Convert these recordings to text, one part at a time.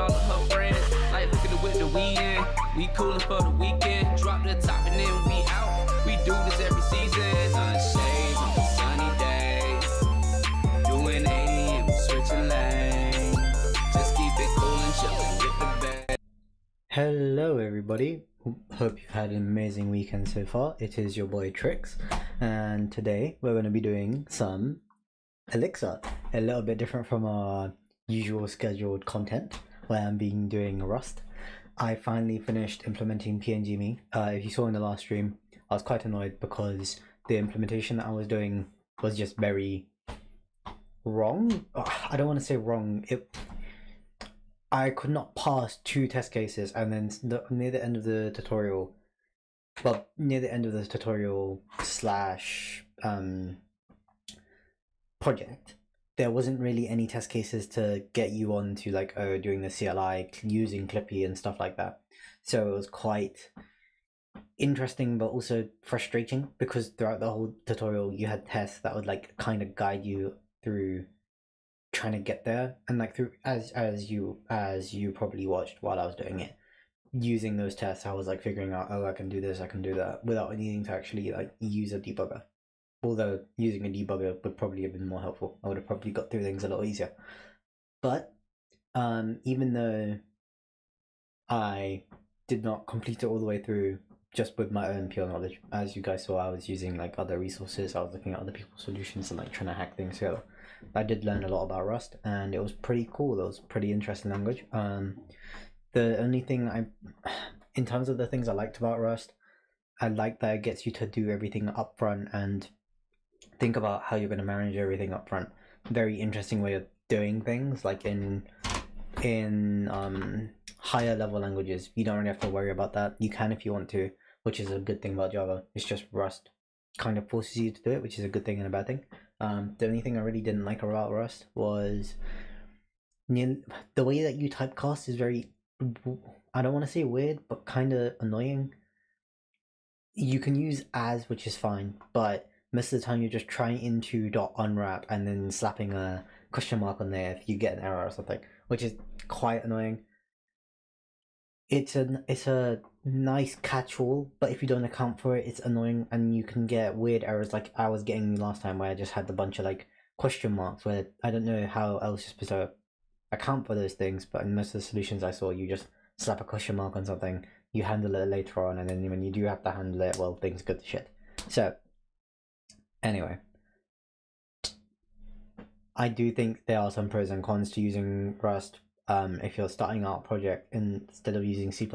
all of her friends. Like, look at the whip that we in. We coolin' for the weekend. Drop the top and then we out. We do this every season. Sunshades on the sunny days. Doing 80 and we switching lanes. Just keep it cool and chillin' with the bed. Hello everybody, hope you've had an amazing weekend so far. It is your boy Trix, and today we're going to be doing some Elixir. A little bit different from our usual scheduled content where I'm doing Rust. I finally finished implementing PNG-Me. If you saw in the last stream, I was quite annoyed because the implementation that I was doing was just very wrong. I don't want to say wrong. I could not pass 2 test cases, and then near the end of the tutorial, slash project, there wasn't really any test cases to get you on to like doing the CLI using Clippy and stuff like that. So it was quite interesting but also frustrating because throughout the whole tutorial you had tests that would like kind of guide you through trying to get there, and like through as you probably watched while I was doing it, using those tests I was like figuring out, oh, I can do this, I can do that, without needing to actually like use a debugger. Although using a debugger would probably have been more helpful. I would have probably got through things a lot easier. But even though I did not complete it all the way through just with my own pure knowledge, as you guys saw, I was using like other resources, I was looking at other people's solutions and like trying to hack things together. I did learn a lot about Rust, and it was pretty cool. It was a pretty interesting language. The only thing in terms of the things I liked about Rust, I like that it gets you to do everything up front and think about how you're going to manage everything up front. Very interesting way of doing things. Like in higher level languages, you don't really have to worry about that. You can if you want to, which is a good thing about Java. It's just Rust kind of forces you to do it, which is a good thing and a bad thing. The only thing I really didn't like about Rust was the way that you typecast is very, I don't want to say weird, but kind of annoying. You can use as, which is fine, but most of the time you're just trying into .unwrap and then slapping a question mark on there if you get an error or something, which is quite annoying. It's a nice catch-all, but if you don't account for it, it's annoying, and you can get weird errors like I was getting last time, where I just had a bunch of like question marks where I don't know how else you're supposed to account for those things. But in most of the solutions I saw, you just slap a question mark on something, you handle it later on, and then when you do have to handle it, well, things go to shit. So anyway, I do think there are some pros and cons to using Rust. If you're starting out a project, instead of using C++,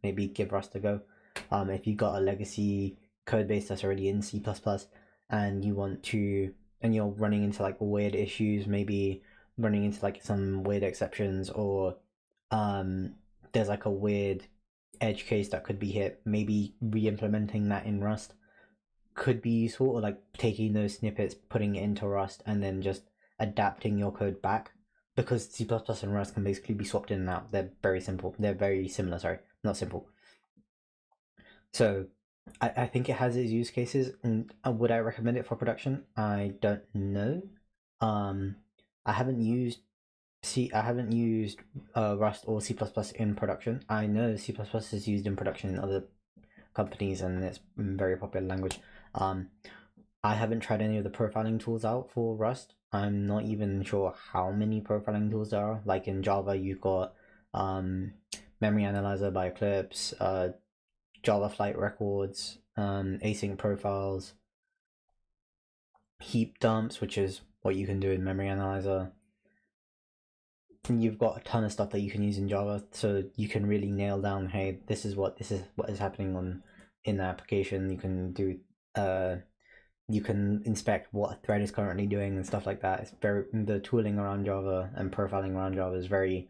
maybe give Rust a go. If you got a legacy code base that's already in C++ and you want to, and you're running into like weird issues, maybe running into like some weird exceptions, or there's like a weird edge case that could be hit, maybe re-implementing that in Rust could be useful, or like taking those snippets, putting it into Rust, and then just adapting your code back. Because C++ and Rust can basically be swapped in and out. They're very simple. They're very similar, sorry. Not simple. So, I think it has its use cases. And would I recommend it for production? I don't know. I haven't used Rust or C++ in production. I know C++ is used in production in other companies, and it's a very popular language. I haven't tried any of the profiling tools out for Rust. I'm not even sure how many profiling tools there are. Like in Java, you've got Memory Analyzer by Eclipse, Java Flight Records, async profiles, heap dumps, which is what you can do in Memory Analyzer. And you've got a ton of stuff that you can use in Java, so you can really nail down, hey, this is what is happening in the application. You can do you can inspect what a thread is currently doing and stuff like that. It's the tooling around Java and profiling around Java is very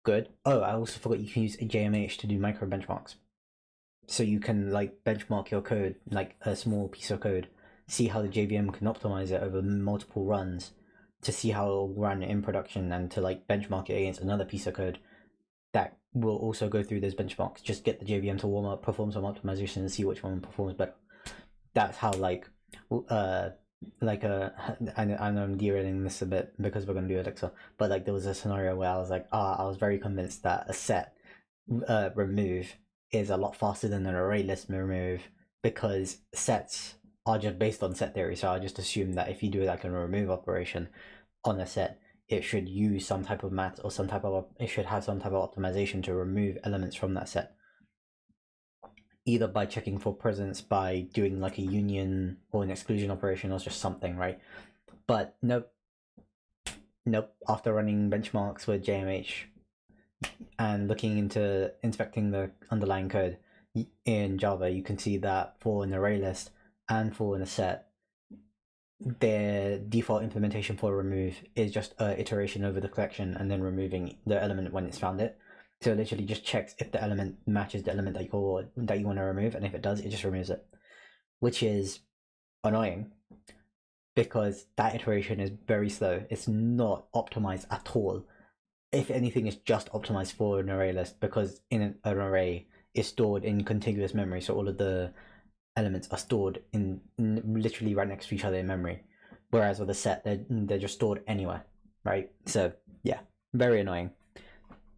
good. Oh, I also forgot you can use JMH to do micro benchmarks. So you can like benchmark your code, like a small piece of code, see how the JVM can optimize it over multiple runs to see how it will run in production, and to like benchmark it against another piece of code that will also go through those benchmarks. Just get the JVM to warm up, perform some optimization, and see which one performs better. That's how like like I know I'm derailing this a bit because we're gonna do Elixir, but like there was a scenario where I was like, I was very convinced that a set remove is a lot faster than an array list remove because sets are just based on set theory. So I just assume that if you do like a remove operation on a set, it should use some type of math or it should have some type of optimization to remove elements from that set, either by checking for presence, by doing like a union or an exclusion operation, or just something, right? But nope. After running benchmarks with JMH and looking into inspecting the underlying code in Java, you can see that for an array list and for a set, their default implementation for remove is just an iteration over the collection and then removing the element when it's found it. So it literally just checks if the element matches the element that you want to remove, and if it does, it just removes it, which is annoying because that iteration is very slow. It's not optimized at all. If anything, it's just optimized for an array list because in an array is stored in contiguous memory, so all of the elements are stored in literally right next to each other in memory, whereas with a set they're just stored anywhere, right? So yeah, very annoying,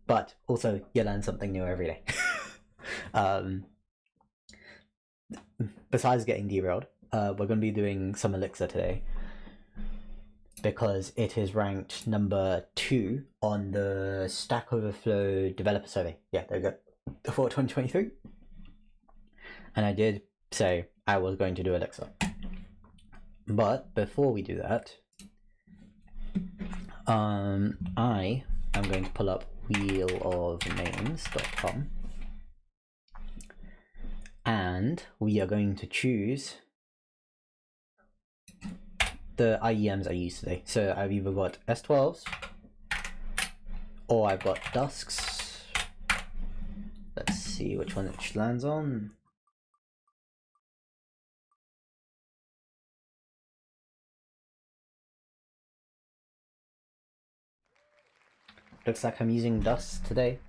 but also you learn something new every day. Besides getting derailed, we're going to be doing some Elixir today because it is ranked number 2 on the Stack Overflow developer survey. Yeah, there we go, for 2023. And I did say I was going to do Elixir. But before we do that, I am going to pull up wheelofnames.com and we are going to choose the IEMs I use today. So I've either got S12s or I've got Dusks. Let's see which one it lands on. Looks like I'm using Dusks today.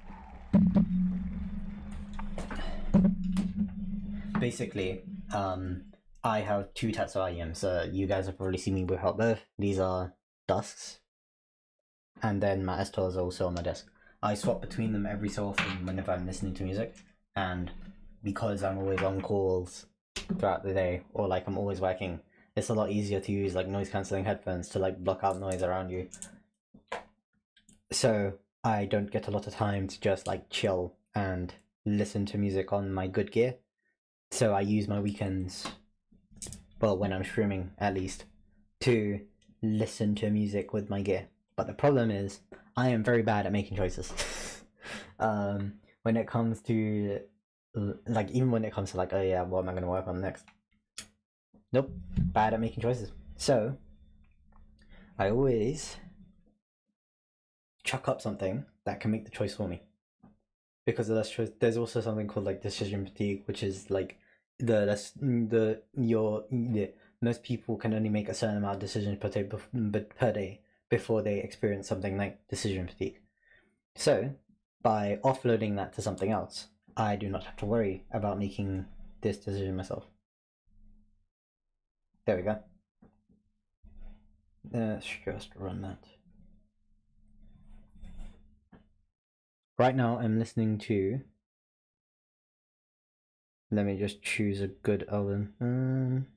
Basically, I have 2 types of IEMs. You guys have probably seen me with both. These are Dusks, and then my S12 is also on my desk. I swap between them every so often whenever I'm listening to music, and because I'm always on calls throughout the day, or like I'm always working, it's a lot easier to use like noise cancelling headphones to like block out noise around you. So I don't get a lot of time to just like chill and listen to music on my good gear. So I use my weekends, well, when I'm streaming at least, to listen to music with my gear. But the problem is, I am very bad at making choices. When it comes to, like, even when it comes to like, oh yeah, what am I going to work on next? Nope, bad at making choices. So I always chuck up something that can make the choice for me. Because of less choice, there's also something called like decision fatigue, which is like most people can only make a certain amount of decisions per day before they experience something like decision fatigue. So by offloading that to something else, I do not have to worry about making this decision myself. There we go. Let's just run that. Right now I'm listening to, let me just choose a good album.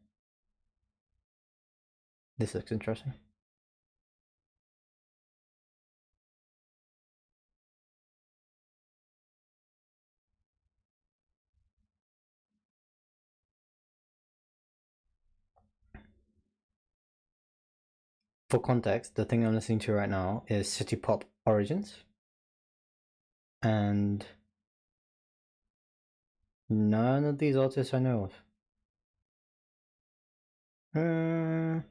This looks interesting. For context, the thing I'm listening to right now is City Pop Origins, and none of these artists I know of.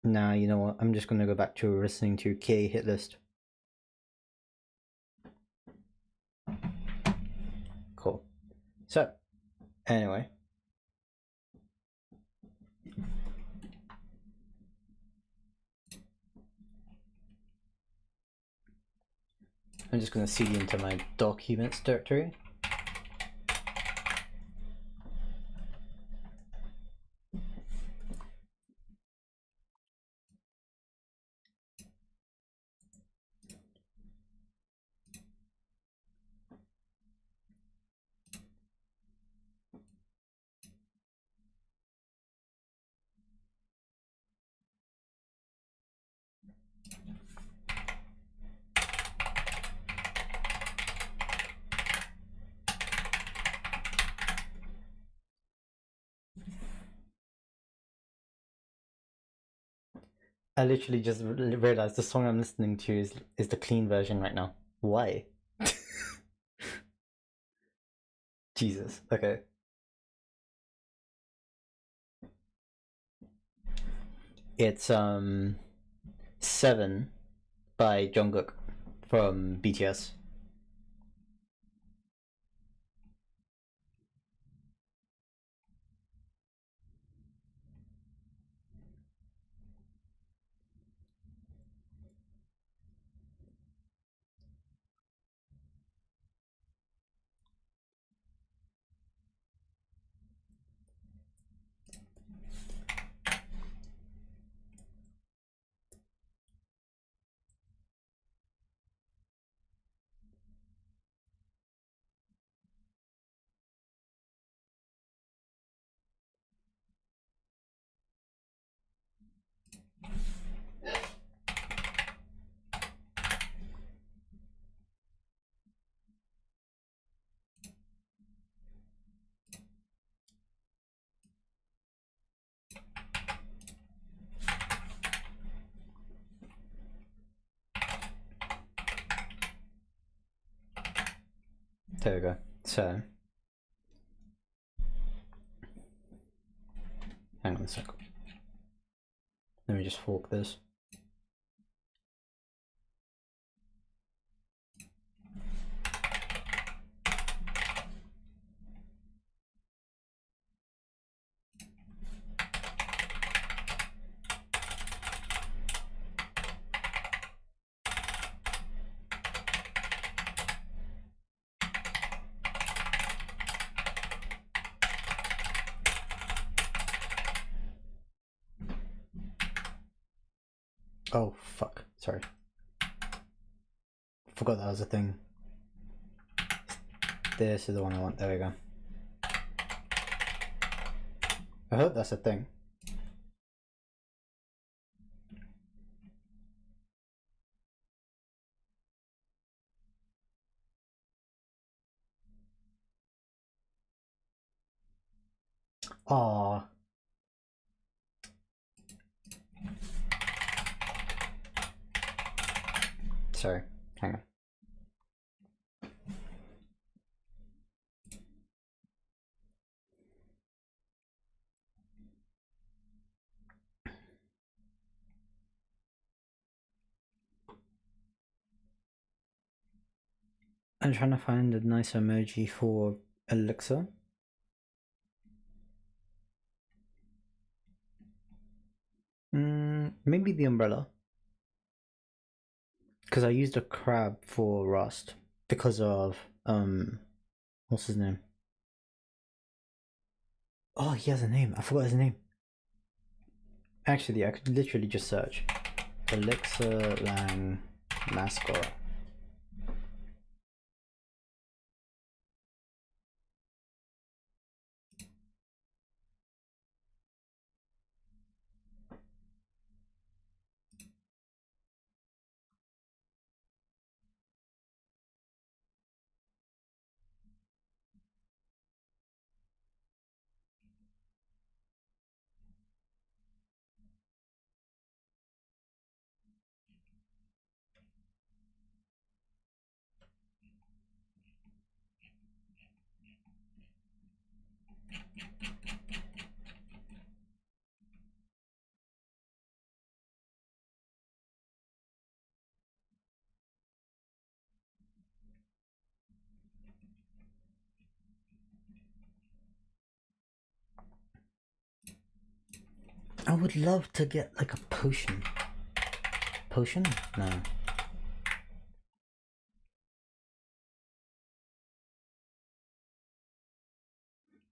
Nah, you know what? I'm just gonna go back to listening to K Hit List. Cool. So, anyway. I'm just gonna cd into my documents directory. I literally just realized the song I'm listening to is the clean version right now. Why? Jesus. Okay. It's 7 by Jungkook from BTS. There we go. So, hang on a sec. Let me just fork this. Oh, fuck. Sorry. Forgot that was a thing. This is the one I want. There we go. I hope that's a thing. Aww. Sorry. Hang on. I'm trying to find a nice emoji for Elixir. Maybe the umbrella. Because I used a crab for Rust. Because of, what's his name? Oh, he has a name. I forgot his name. Actually, I could literally just search Elixir Lang mascot. I would love to get like a potion. Potion? No.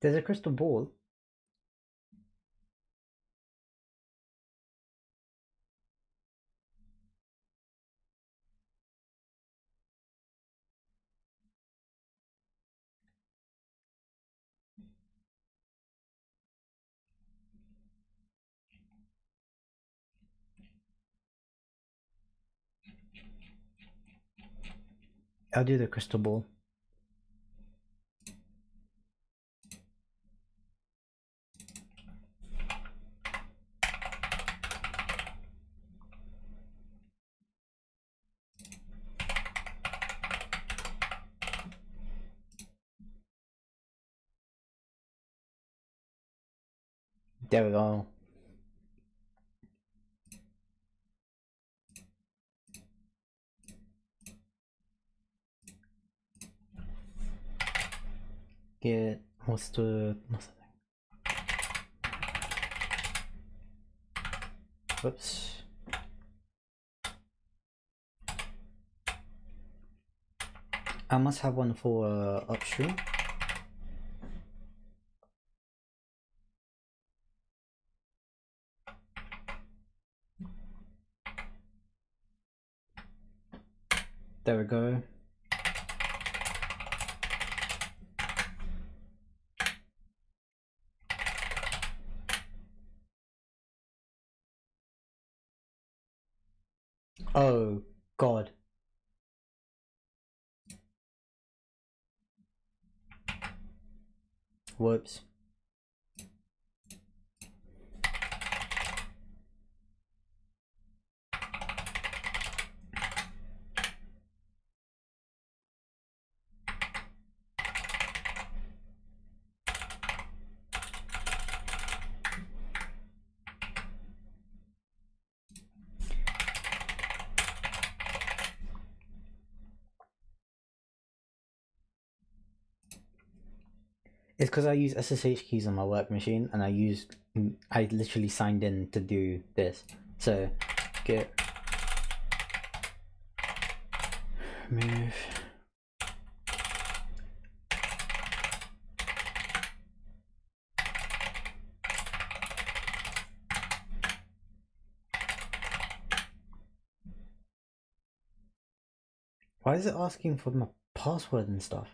There's a crystal ball. I'll do the crystal ball. There we go. Get what's the whoops. I must have one for upstream. There we go. Oh god. Whoops. It's because I use SSH keys on my work machine, and I literally signed in to do this. So, get remove. Why is it asking for my password and stuff?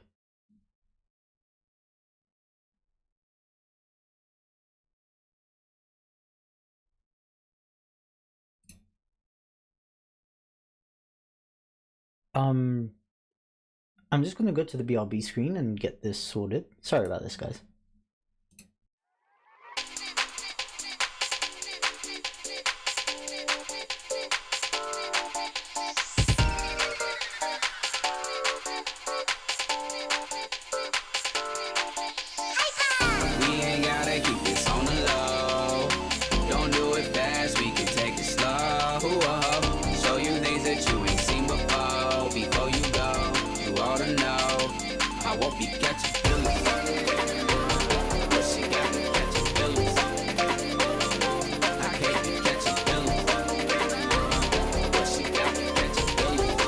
I'm just gonna go to the BRB screen and get this sorted. Sorry about this, guys. We ain't gotta keep this on the low. Don't do it fast, we can take it slow. Show you things that you ain't seen before. Before you go, you ought to know. I won't be catching feelings. But she got me catching feelings. I can't be catching feelings. But she got me catching feelings.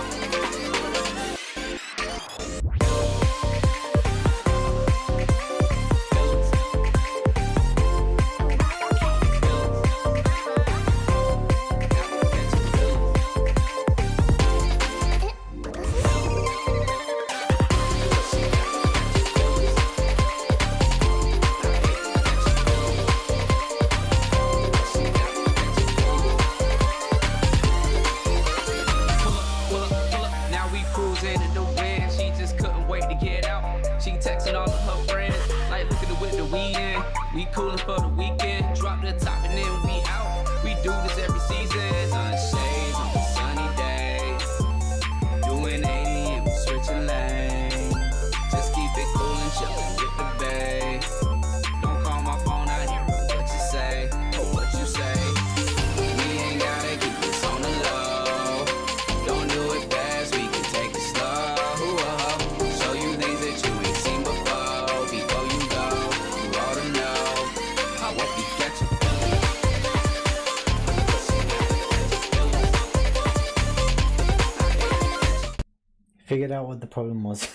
Now we cruising in the wind. She just couldn't wait to get out. She texting all of her friends, like look at the whip that we in. We coolin' for the weekend. Drop the top and then we out. We do this every season. Sunshades on a sunny day. Doing 80 and we switching lanes. Just keep it cool and chillin' with the babe. Don't call my phone out here. What you say? Oh, what you say? We ain't gotta keep this on the low. Don't do it fast, we can take it slow. Show you things that you ain't seen before. Before you go, you ought to know. I won't be catching feelings. Figured out what the problem was.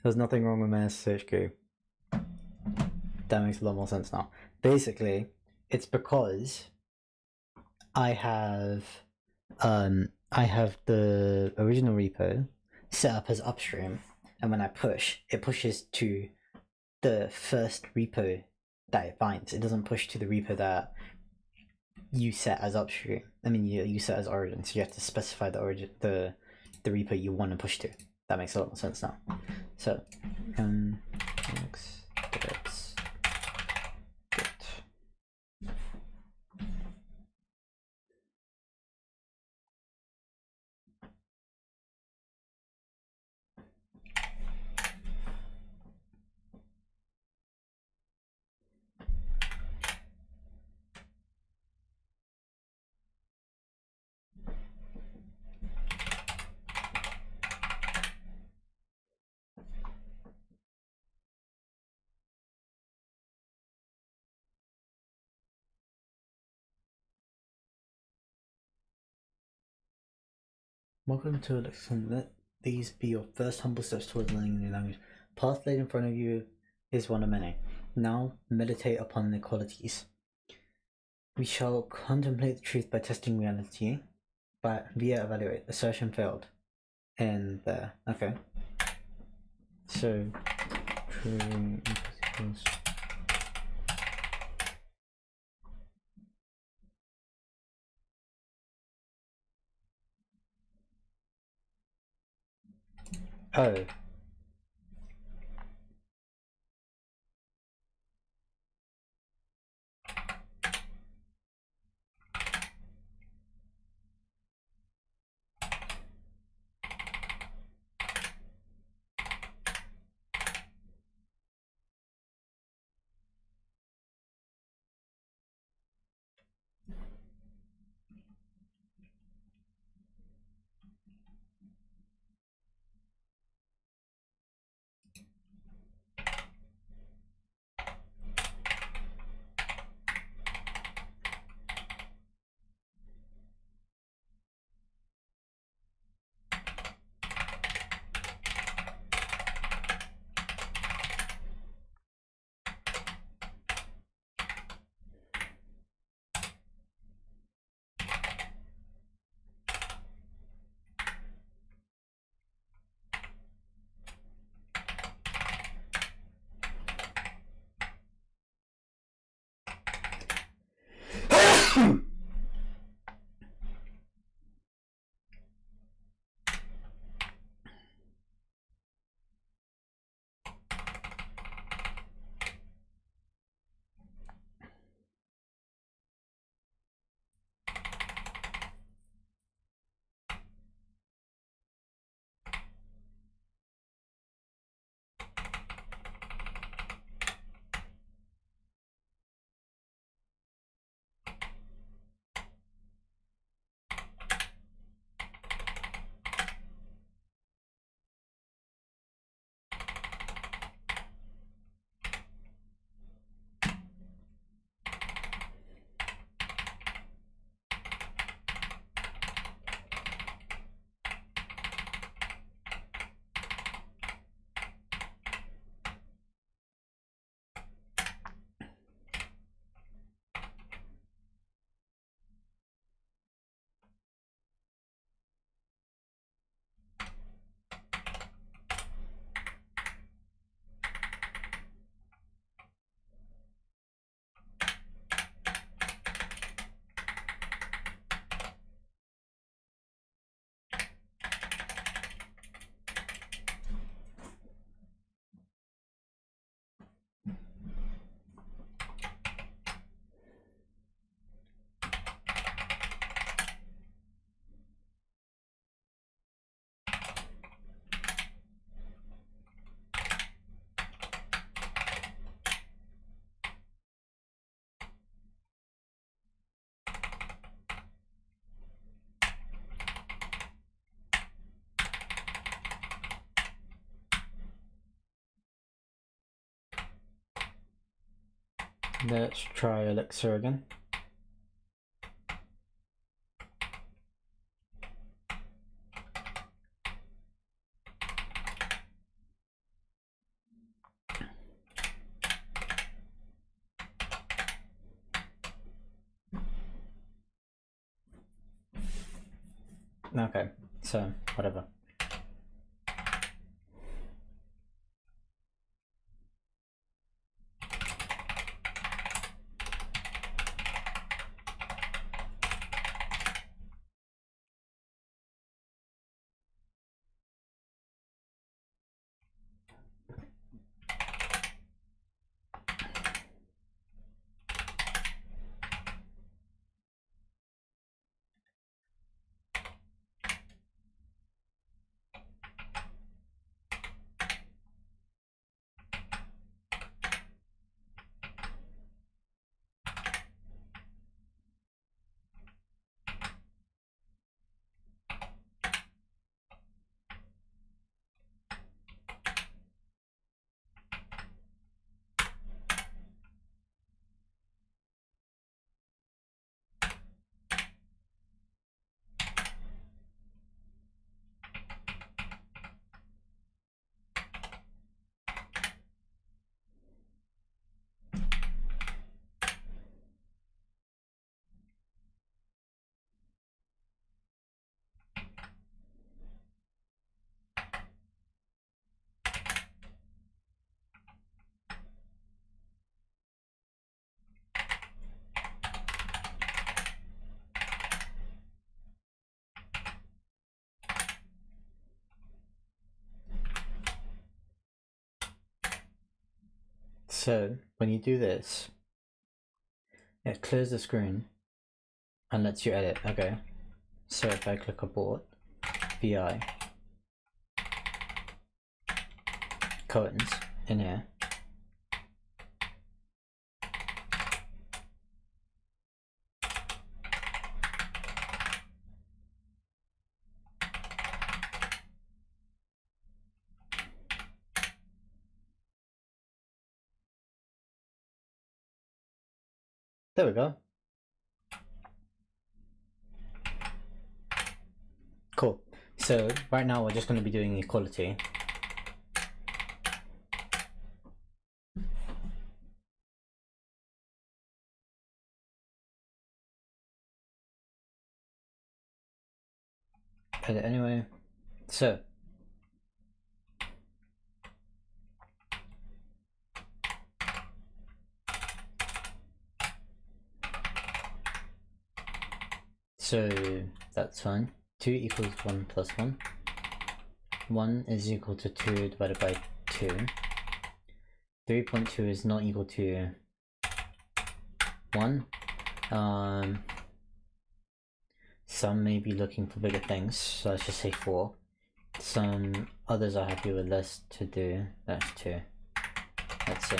There's nothing wrong with my SSH key. That makes a lot more sense now. Basically, it's because I have the original repo set up as upstream, and when I push, it pushes to the first repo that it finds. It doesn't push to the repo that you set as upstream. I mean, you set as origin, so you have to specify the origin, the repo you want to push to. That makes a lot more sense now. So, next steps, get. Welcome to Elixir. Let these be your first humble steps towards learning a new language. Path laid in front of you is one of many. Now meditate upon the qualities. We shall contemplate the truth by testing reality, but via evaluate. Assertion failed. And there. Okay. So, true. Oh. Let's try Elixir again. Okay, so whatever. So when you do this, it clears the screen and lets you edit. Okay, so if I click abort, VI, curtains in here. There we go. Cool. So right now we're just going to be doing equality. Edit anyway. So that's fine. 2 equals 1 plus 1. 1 is equal to 2 divided by 2. 3.2 is not equal to 1. Some may be looking for bigger things, so let's just say 4. Some others are happy with less to do. That's 2. Let's see.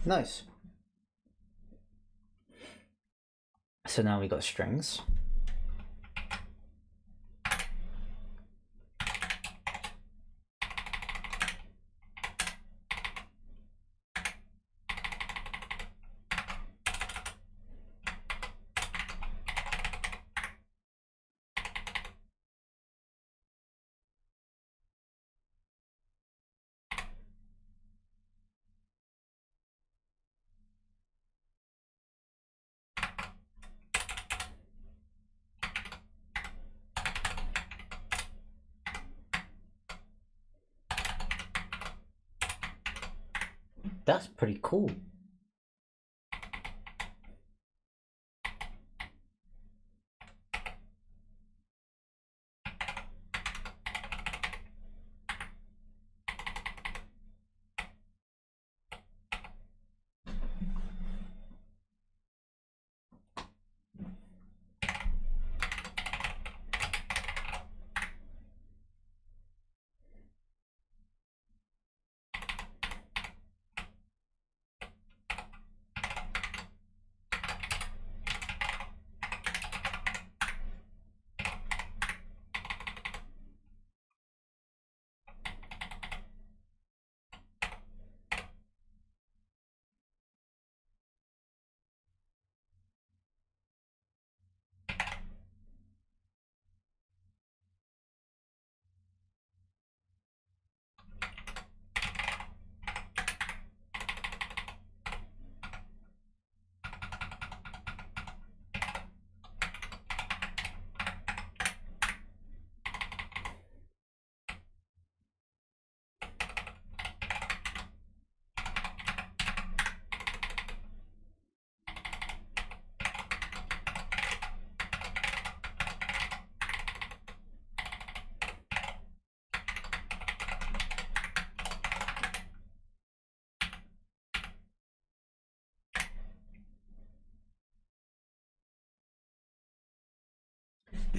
Nice. So now we got strings. That's pretty cool.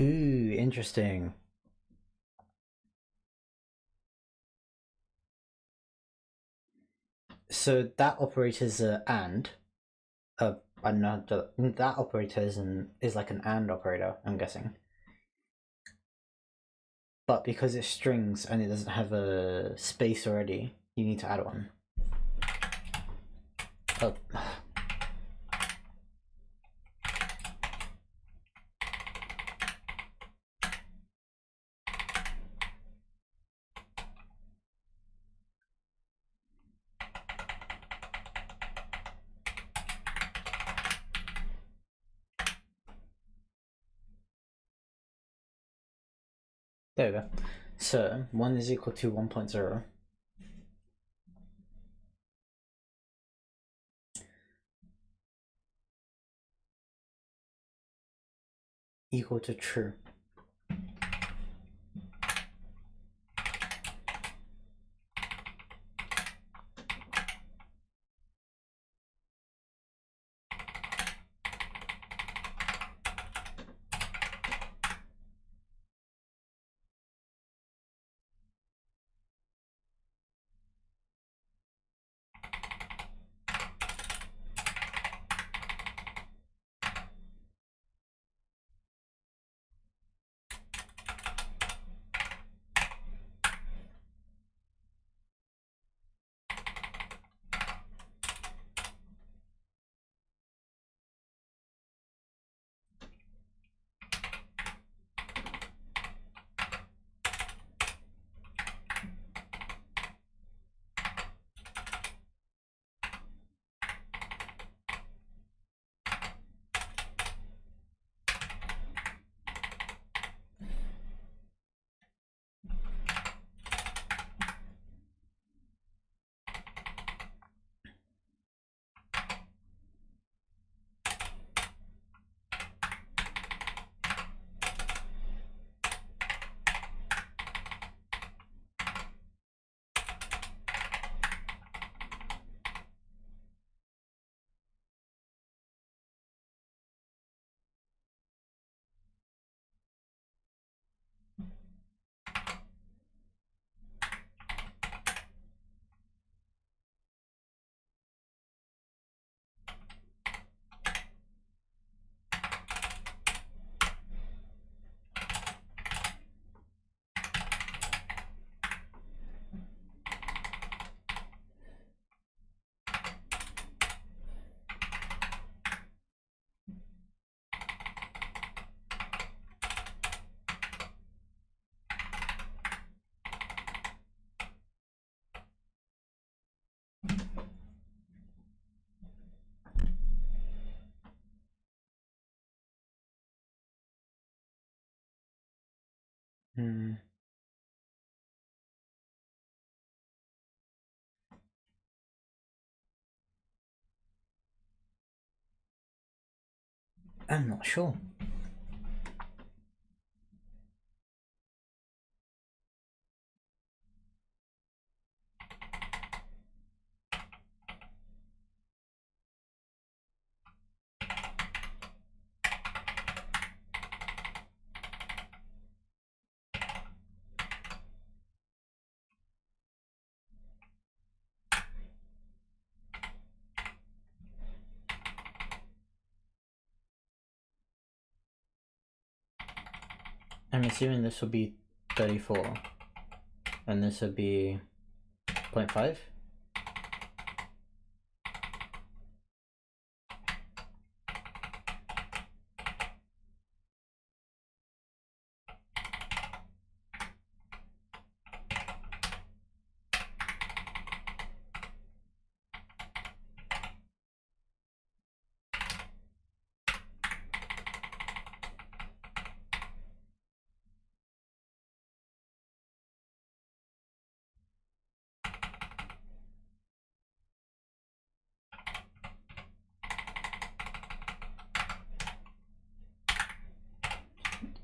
Ooh, interesting. So that operator is a AND. I don't know, that operator is like an AND operator, I'm guessing. But because it's strings and it doesn't have a space already, you need to add one. Oh. There we go. So 1 is equal to 1.0. Equal to true. I'm not sure. I'm assuming this will be 34, and this would be 0.5?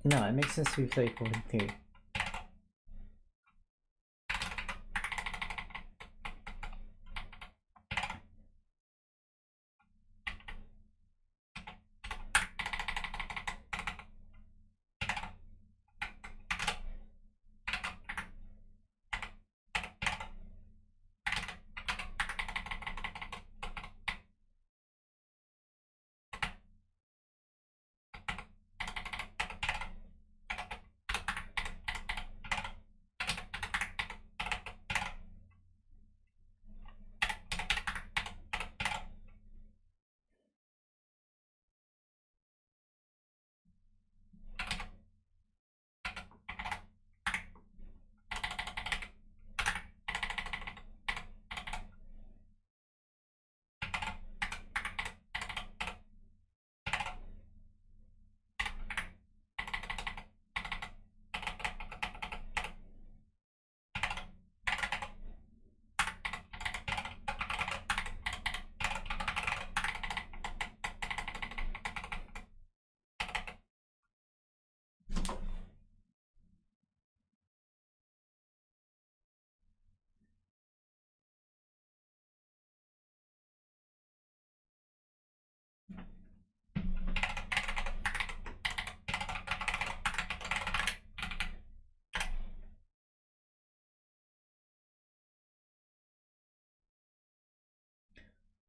No, it makes sense to be 34.2.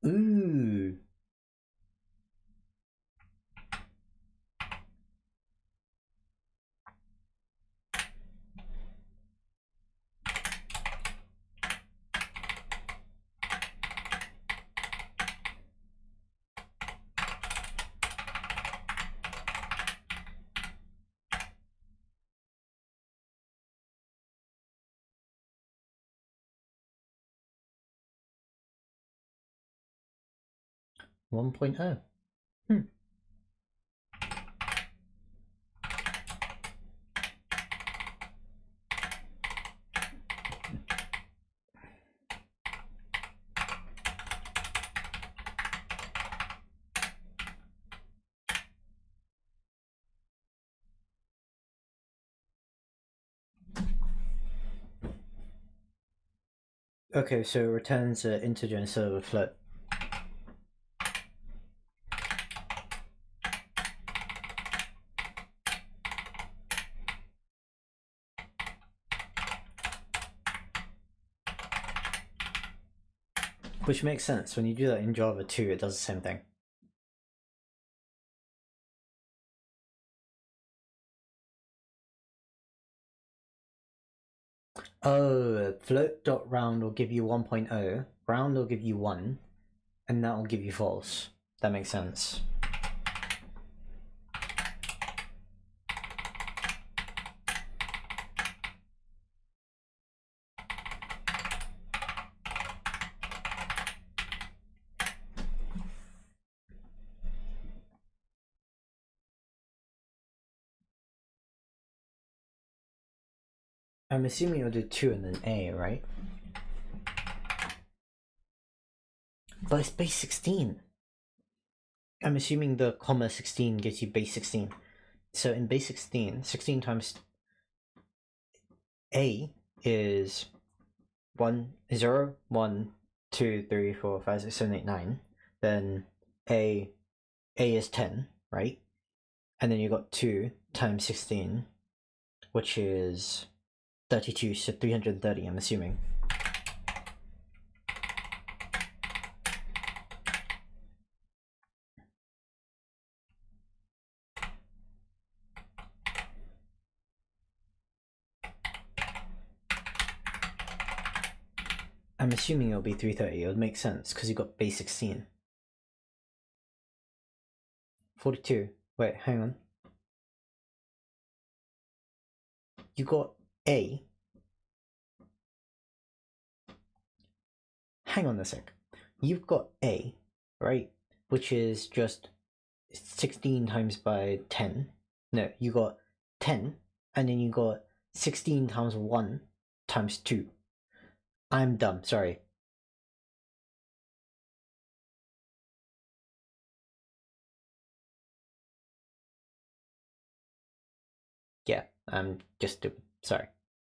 Ooh. One point oh. Okay, so it returns an integer instead of a float. Which makes sense. When you do that in Java 2, it does the same thing. Oh, float.round will give you 1.0, round will give you 1, and that will give you false. That makes sense. I'm assuming you'll do 2 and then A, right? But it's base 16. I'm assuming the comma 16 gives you base 16. So in base 16, 16 times A is 1, 0, 1, 2, 3, 4, 5, 6, 7, 8, 9. Then A is 10, right? And then you got 2 times 16, which is 32, so 330, I'm assuming. I'm assuming it'll be 330, it would make sense, because you got base 16. 42, wait, hang on. You got A. Hang on a sec. You've got A, right? Which is just 16 times by 10. No, you got 10, and then you got 16 times 1 times 2. I'm dumb, sorry. Yeah, I'm just stupid. Sorry.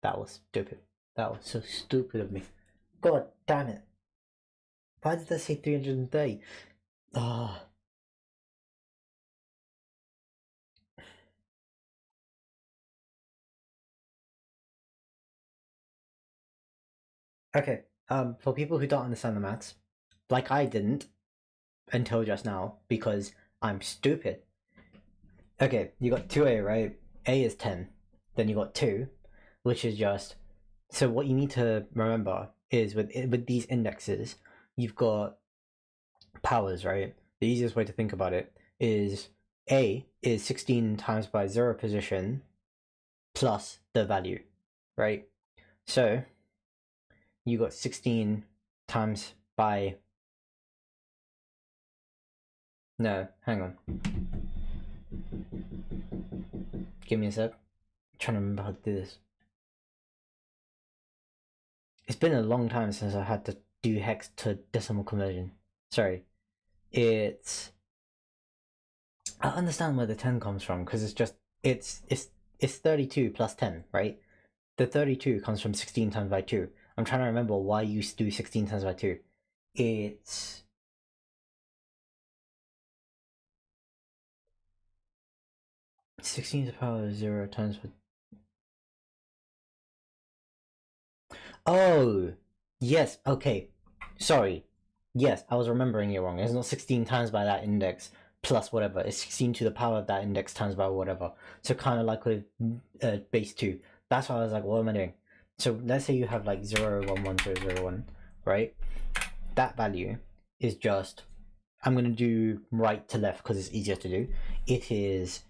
That was stupid. That was so stupid of me. God damn it. Why did I say 330? Ah. Okay, for people who don't understand the maths, like I didn't until just now because I'm stupid. Okay, you got 2A, right? A is 10. Then you got 2, which is just... So what you need to remember is with these indexes, you've got powers, right? The easiest way to think about it is A is 16 times by 0 position plus the value, right? So you got 16 times by... No, hang on. Give me a sec. I'm trying to remember how to do this. It's been a long time since I had to do hex to decimal conversion. Sorry. It's... I understand where the 10 comes from, because it's just... It's 32 plus 10, right? The 32 comes from 16 times by 2. I'm trying to remember why you do 16 times by 2. It's... (16 to the power 0 times by... Oh! Yes, okay. Sorry. Yes, I was remembering it wrong. It's not 16 times by that index plus whatever. It's 16 to the power of that index times by whatever. So kind of like with base 2. That's why I was like, what am I doing? So let's say you have like 0, 1, 1, 0, 0, 1, right? That value is just... I'm going to do right to left because it's easier to do. It is...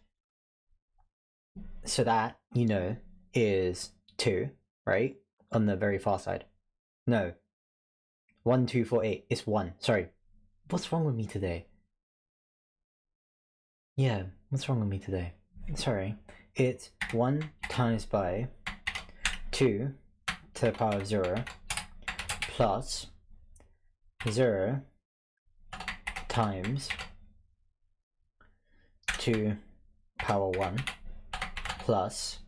So that, you know, is 2, right? On the very far side. No. 1, 2, 4, 8. It's 1. Sorry. What's wrong with me today? Yeah, what's wrong with me today? Sorry. It's 1 times by 2 to the power of 0 plus 0 times 2 power 1 plus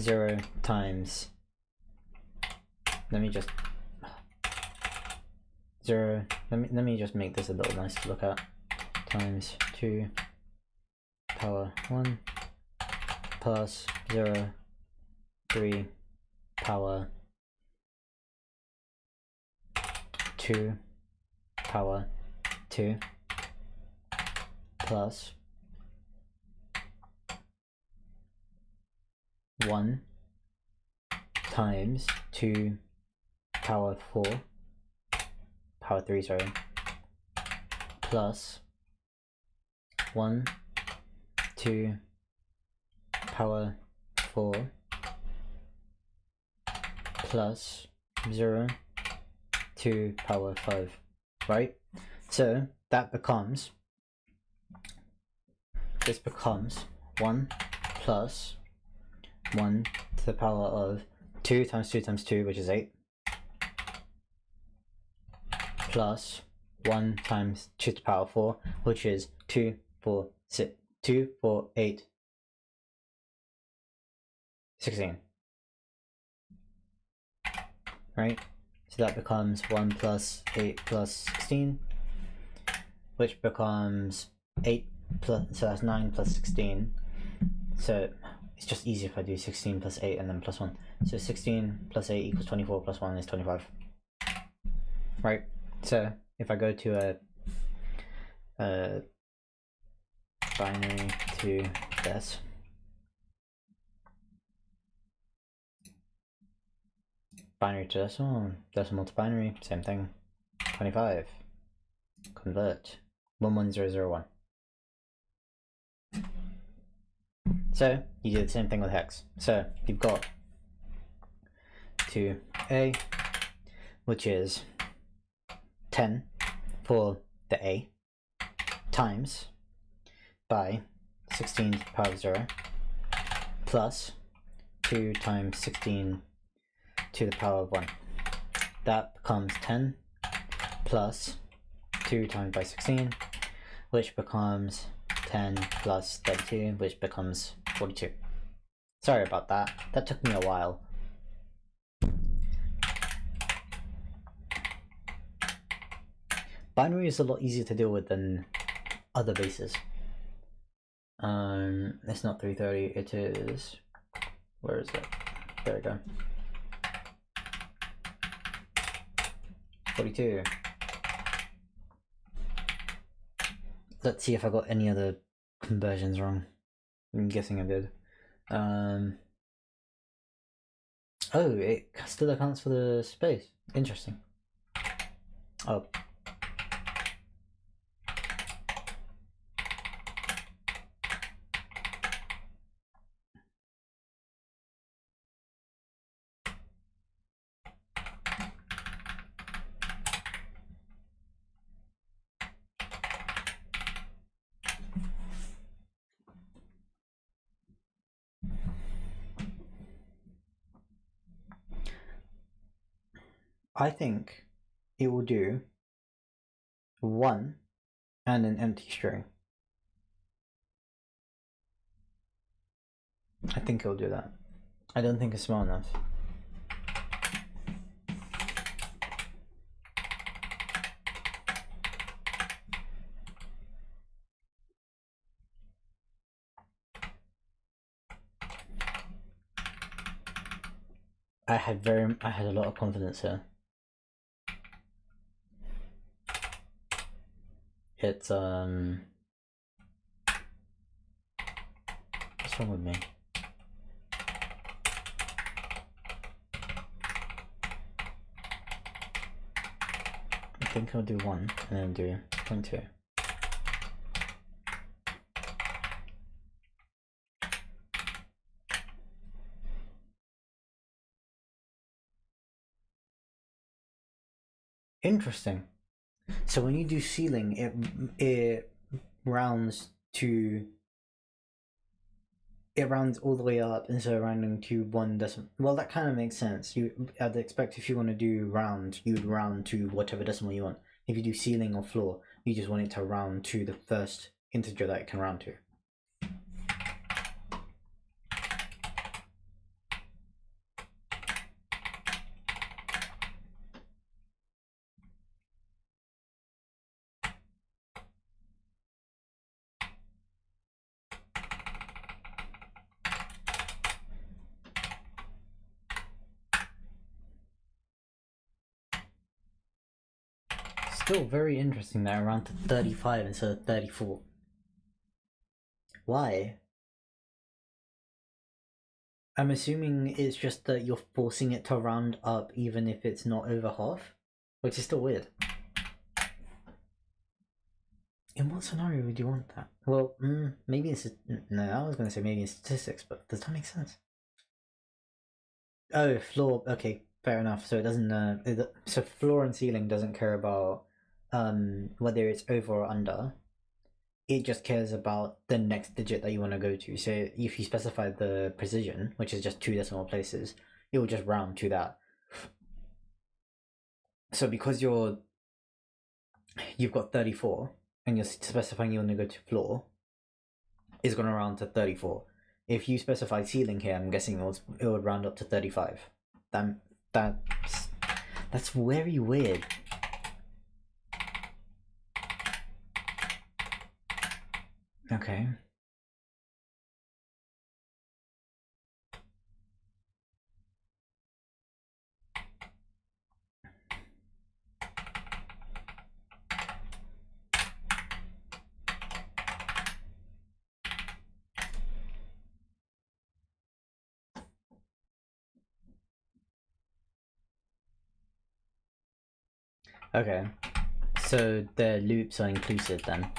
0 times... Let me just... 0... Let me just make this a little nice to look at. Times 2 power 1 plus 0, 3 power 2 power 2 plus 1 times 2 power 4 power 3, sorry, plus 1, 2 power 4 plus 0, 2 power 5, right? So that becomes... This becomes 1 plus 1 to the power of 2 times 2 times 2, which is 8, plus 1 times 2 to the power 4, which is 2, 4, 6, 2, 4, 8, 16. Right? So that becomes 1 plus 8 plus 16, which becomes 8 plus, so that's 9 plus 16. So it's just easier if I do 16 plus 8 and then plus 1. So 16 plus 8 equals 24 plus 1 is 25. Right? So if I go to a binary to this, binary to decimal, decimal to binary, same thing. 25. Convert. 11001. So you do the same thing with hex. So you've got 2a, which is 10 for the a, times by 16 to the power of 0, plus 2 times 16 to the power of 1. That becomes 10 plus 2 times by 16, which becomes 10 plus 32, which becomes 42. Sorry about that. That took me a while. Binary is a lot easier to deal with than other bases. It's not 330, it is... Where is it? There we go. 42. Let's see if I got any other conversions wrong. I'm guessing I did. Oh, it still accounts for the space. Interesting. Oh. I think it will do 1 and an empty string. I think it'll do that. I don't think it's small enough. I had a lot of confidence here. It's what's wrong with me? I think I'll do 1 and then do 0.2. Interesting. So when you do ceiling, it rounds to... It rounds all the way up instead of rounding to 1 decimal. Well, that kind of makes sense. I'd expect if you want to do round, you'd round to whatever decimal you want. If you do ceiling or floor, you just want it to round to the first integer that it can round to. Still very interesting that I round to 35 instead of 34. Why? I'm assuming it's just that you're forcing it to round up even if it's not over half, which is still weird. In what scenario would you want that? Well, maybe it's... No, I was going to say maybe in statistics, but does that make sense? Oh, floor... Okay, fair enough. So it doesn't... so floor and ceiling doesn't care about whether it's over or under. It just cares about the next digit that you want to go to. So if you specify the precision, which is just 2 decimal places, it will just round to that. So because you've got 34 and you're specifying you want to go to floor, it's going to round to 34. If you specify ceiling here, I'm guessing it would round up to 35. That's very weird. Okay. Okay, so the loops are inclusive then.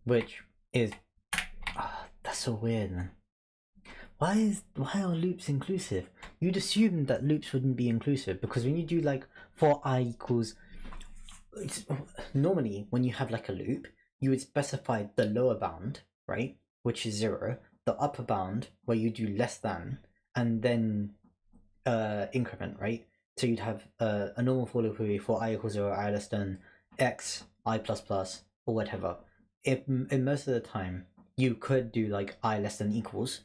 Which is... that's so weird, man. Why are loops inclusive? You'd assume that loops wouldn't be inclusive, because when you do like for I equals... normally, when you have like a loop, you would specify the lower bound, right? Which is 0, the upper bound, where you do less than, and then increment, right? So you'd have a normal for loop would be for I equals 0, I less than x, I plus plus, or whatever. If in most of the time you could do like I less than equals,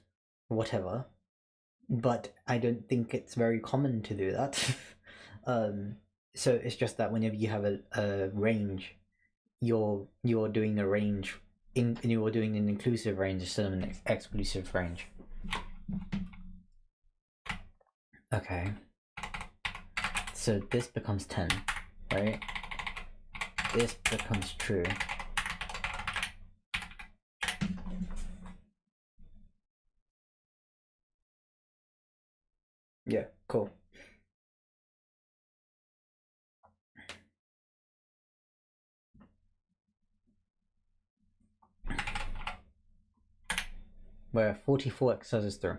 whatever, but I don't think it's very common to do that. So it's just that whenever you have a range, you're doing the range you're doing an inclusive range instead of an exclusive range. Okay. So this becomes 10, right? This becomes true. Yeah, cool. Where 44 exercises through.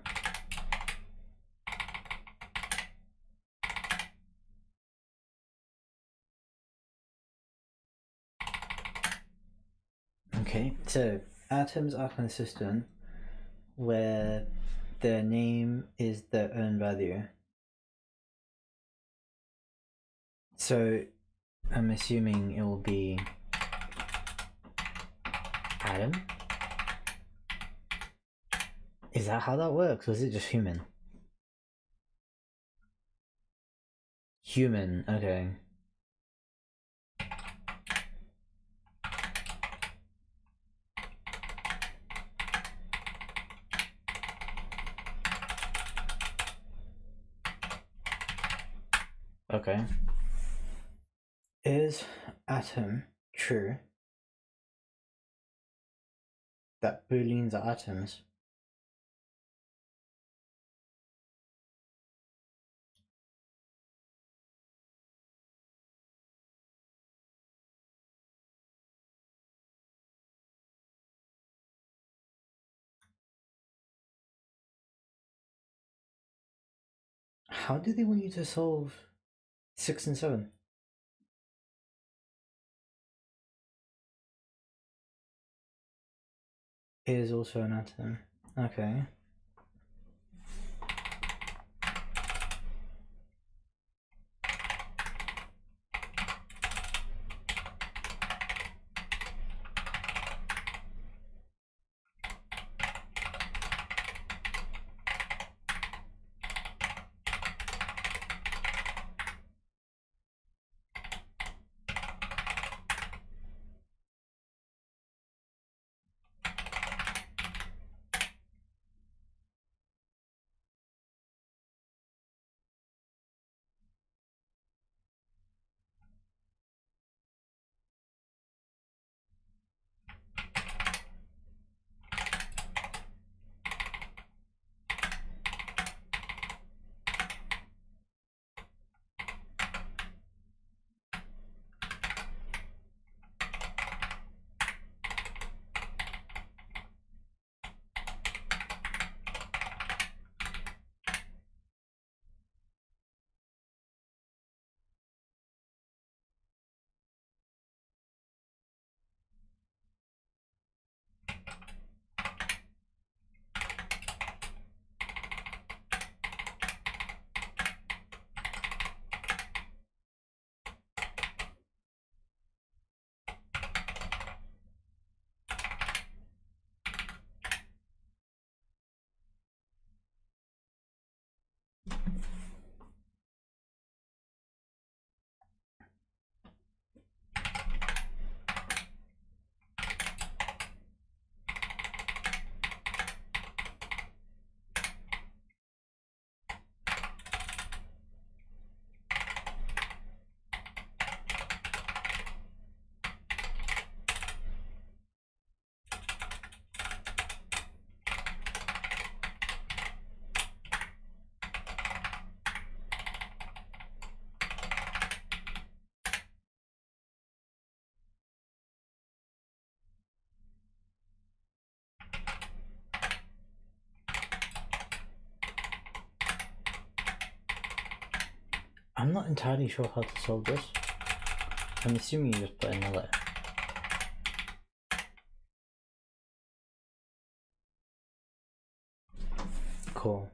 Okay, so atoms are consistent where their name is their own value. So I'm assuming it will be atom. Is that how that works, or is it just human? Human, okay. Okay. Is atom true? That booleans are atoms? How do they want you to solve 6 and 7? Is also an atom. Okay. I'm not entirely sure how to solve this. I'm assuming you just put in a letter. Cool.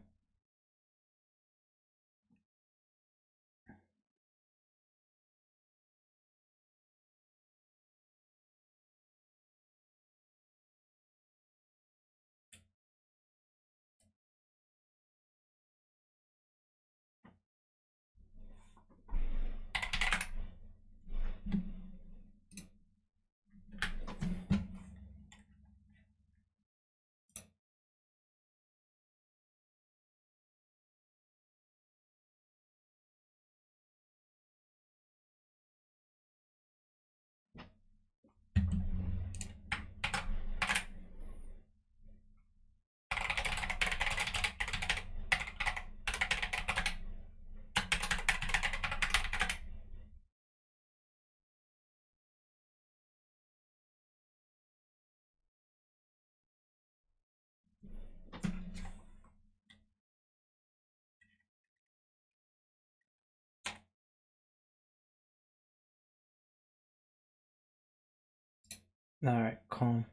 Alright, cool.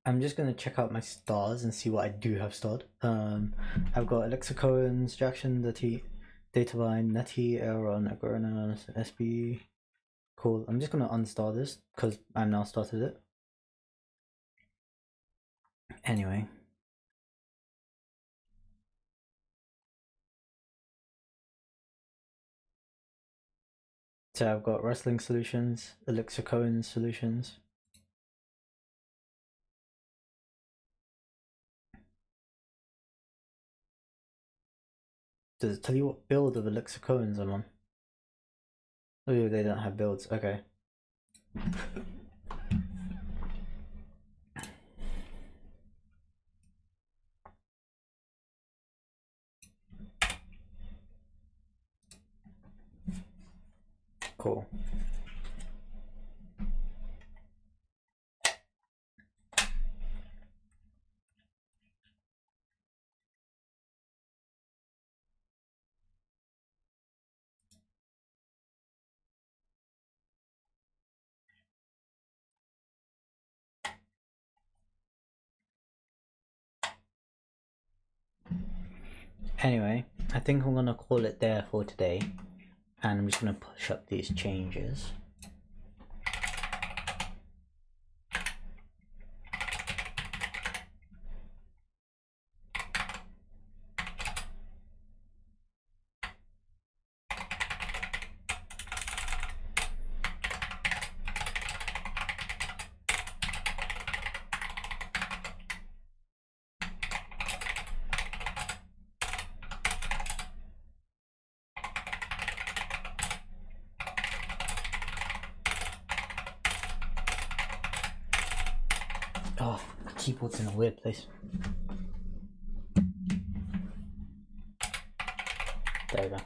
I'm just gonna check out my stars and see what I do have starred. I've got Elixir, Cohen's, Jackson, Datavine, Netty, Aaron, Agrona, SB. Cool. I'm just gonna unstar this because I've now started it. Anyway. So I've got Wrestling Solutions, Elixir Cohen's Solutions. Does it tell you what build of Elixir Cohen's I'm on? Oh, they don't have builds. Okay. Cool. Anyway, I think I'm gonna call it there for today, and I'm just gonna push up these changes. Oh, my keyboard's in a weird place. There we go.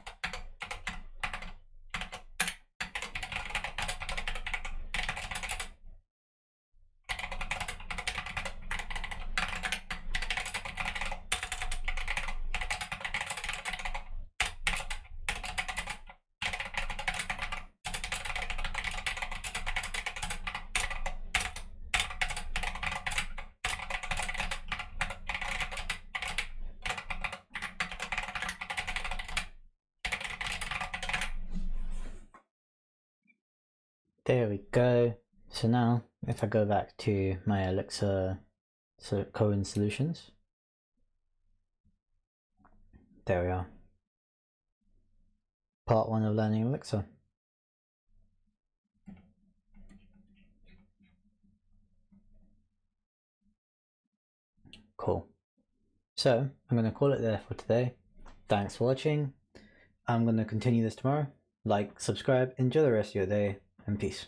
There we go. So now, if I go back to my Elixir Cohen Solutions, there we are. Part 1 of learning Elixir. Cool. So, I'm going to call it there for today. Thanks for watching. I'm going to continue this tomorrow. Like, subscribe, enjoy the rest of your day, and peace.